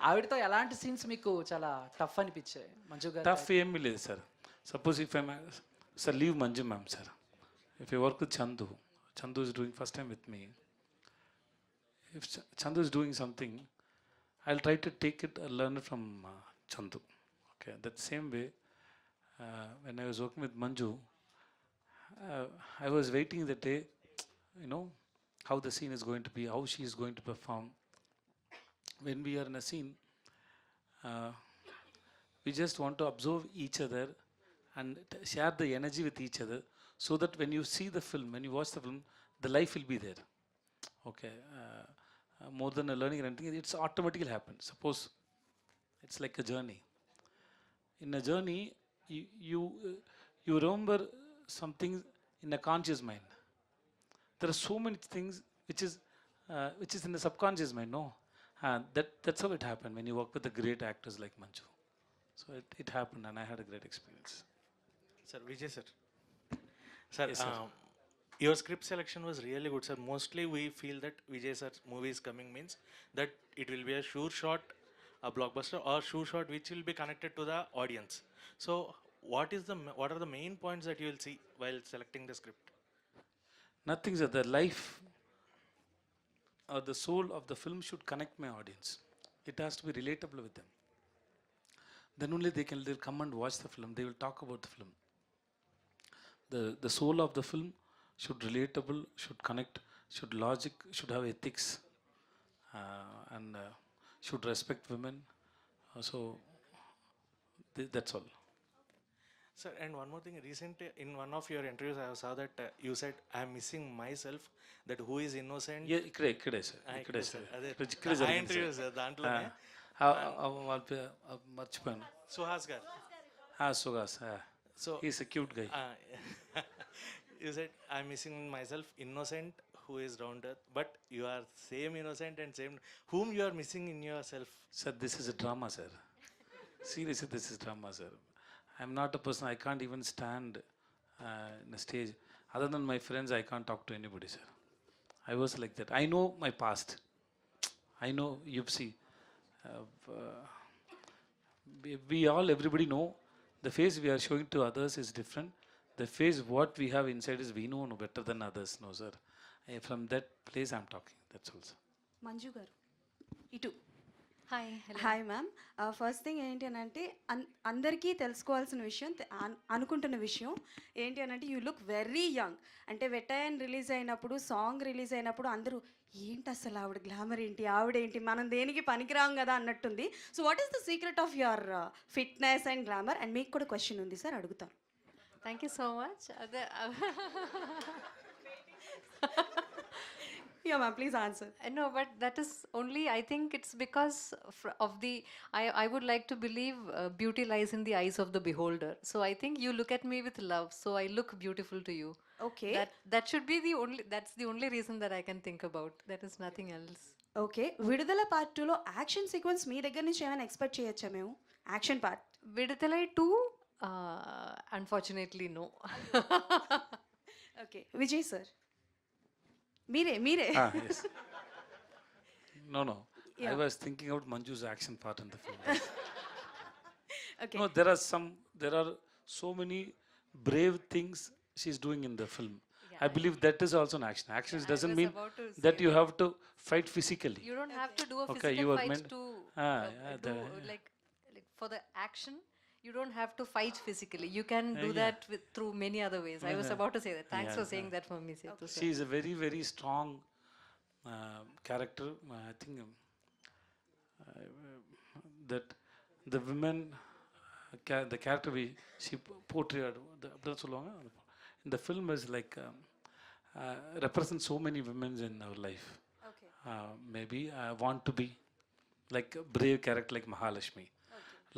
ఆవిడతో ఎలాంటి scenes మీకు చాలా టఫ్ అనిపించాయి మంజు గారు? టఫ్ ఏమీ లేదు sir. Suppose if I'm sir leave Manju ma'am sir. If you work with Chandu is doing first time with me. If Chandu is doing something, I'll try to take it and learn it from Chandu. Okay, that same way, when I was working with Manju, I was waiting the day, you know, how the scene is going to be, how she is going to perform. When we are in a scene, we just want to observe each other and share the energy with each other, so that when you see the film, when you watch the film, the life will be there. Okay, more than a learning or anything, it's automatically happen. Suppose it's like a journey. In a journey, you remember something in a conscious mind. There are so many things which is in the subconscious mind. No, that's how it happened when you work with the great actors like Manju. So it happened, and I had a great experience. Sir, Vijay sir. Sir, Yes, sir. Your script selection was really good, sir. Mostly we feel that Vijay sir's movie is coming means that it will be a sure shot, a blockbuster, or sure shot which will be connected to the audience. So, what are the main points that you will see while selecting the script? Nothing, sir. The life or the soul of the film should connect my audience. It has to be relatable with them. Then only they'll come and watch the film. They will talk about the film. The soul of the film should relatable, should connect, should logic, should have ethics, and should respect women. So that's all. Sir, and one more thing. Recently, in one of your interviews, I saw that you said, "I am missing myself. That who is innocent." Yeah, ఇక్కడే sir. ఇక్కడే sir. Sir. అదే ఇక్కడే ఆ జరిగింది interview sir. Sir దాంట్లోనే మర్చిపోయాను. సుహాస్ గారు. Suhas. So he's a cute guy. You said, "I'm missing myself, innocent, who is round earth." But you are same innocent and same. Whom you are missing in yourself? Sir, this is a drama, sir. Seriously, this is drama, sir. I'm not a person, I can't even stand in a stage. Other than my friends, I can't talk to anybody, sir. I was like that. I know my past. I know, you see, everybody know, the face we are showing to others is different. The face what we have inside is we know better than others, no, sir. From that place I'm talking, that's all, sir. Manju గారు ఇటు hi hi ma'am. First thing ఏంటి అని అంటే అందరికీ తెలుసుకోవాల్సిన విషయం అనుకుంటున్న విషయం ఏంటి అని అంటే యూ లుక్ వెరీ యంగ్. అంటే వెటైన్ రిలీజ్ అయినప్పుడు సాంగ్ రిలీజ్ అయినప్పుడు అందరూ ఏంటి అసలు ఆవిడ గ్లామర్ ఏంటి ఆవిడేంటి మనం దేనికి పనికిరాం కదా అన్నట్టుంది. So what is the secret of your fitness and glamour? And మీకు కూడా క్వశ్చన్ ఉంది సార్, అడుగుతాను. Thank you so much. అదే Yeah ma'am, please answer. No, but that is only, I think it's because of the, I would like to believe beauty lies in the eyes of the beholder. So I think you look at me with love, so I look beautiful to you. Okay. That should be the only, that's the only reason that I can think about. That is nothing else. Okay, విడుదల part 2లో action sequence మీ దగ్గర నుంచి ఏమైనా expect చేయొచ్చా మేము? Action part Viduthalai 2, unfortunately no. Okay, Vijay sir మీరే Yes. No. I Yeah. was thinking about Manju's action part in the film. Okay. No, there are so many brave things she's doing in the film. I believe that is also an action. Action doesn't was mean about to that say you have to fight physically. You don't have to do a Okay, physical you are fight meant- to yeah, do, like for the action. You don't have to fight physically. You can do Yeah. that through many other ways. I was Yeah. about to say that. Thanks Yeah, for saying yeah. that for me, Setu sir. She is a very, very strong character. I think that the women, the character she portrayed in the film is like represents so many women in our life. Okay. Maybe I want to be like a brave character like Mahalakshmi.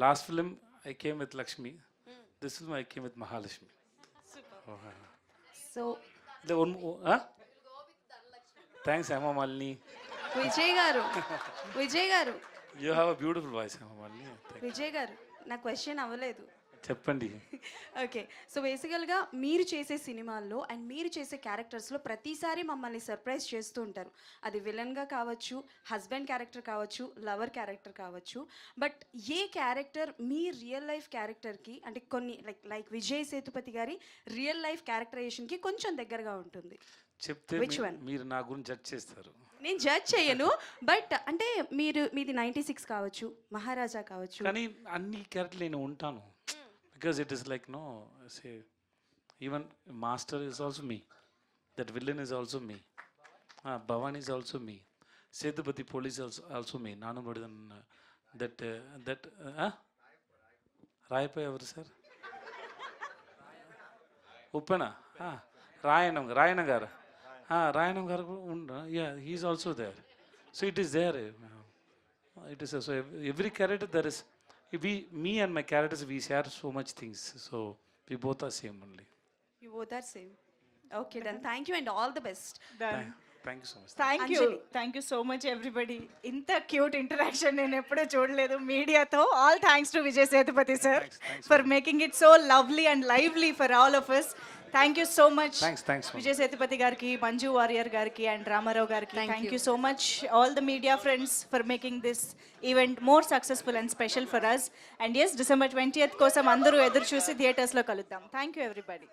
Last film I came with Lakshmi. This film I came with Mahalakshmi. Super. Oh, so the one, huh? Thanks, Emma Malini. Vijay గారు You have a beautiful voice, Emma Malini. Vijay గారు నా question అవ్వలేదు. చెప్పండి. Okay, so బేసికల్గా మీరు చేసే సినిమాల్లో and మీరు చేసే క్యారెక్టర్స్లో ప్రతిసారి మమ్మల్ని సర్ప్రైజ్ చేస్తూ ఉంటారు. అది విలన్గా కావచ్చు, హస్బెండ్ క్యారెక్టర్ కావచ్చు, లవర్ క్యారెక్టర్ కావచ్చు. But A character me real life క్యారెక్టర్కి అంటే కొన్ని లైక్ విజయ్ సేతుపతి గారి రియల్ లైఫ్ క్యారెక్టరైజేషన్కి కొంచెం దగ్గరగా ఉంటుంది? చెప్తే Which one? మీరు నా గురించి జడ్జ్ చేస్తారు. నేను జడ్జ్ చేయను, బట్ అంటే మీది 96 కావచ్చు, మహారాజా కావచ్చు. కానీ అన్ని క్యారెక్టర్లు నేను ఉంటాను. Because it is like, no, say, even Master is also me. That villain is also me. Bhavan is also me. Sethupathi police is also me. Nanu Badidan, that, Raipa ever, sir? Uppana? Rayanam garu. Rayanam garu, yeah, he is also there. So it is there. It is so every character there is. Me and my characters, we share so much things. So we both are same only. You both are same. Okay, then thank you and all the best. Thank you so much. Thank you so much everybody. ఇంత cute interaction నేను ఎప్పుడూ చూడలేదు మీడియాతో. All thanks to Vijay Sethupathi sir for making it so lovely and lively for all of us. Thank you so much Vijay Sethupathi గారికి, మంజు వారియర్ గారికి and Ramarao గారికి. Thank you so much all the media friends for making this event more successful and special for us. And yes, December 20th కోసం అందరూ ఎదురు చూసి థియేటర్స్లో కలుద్దాం. Thank you everybody.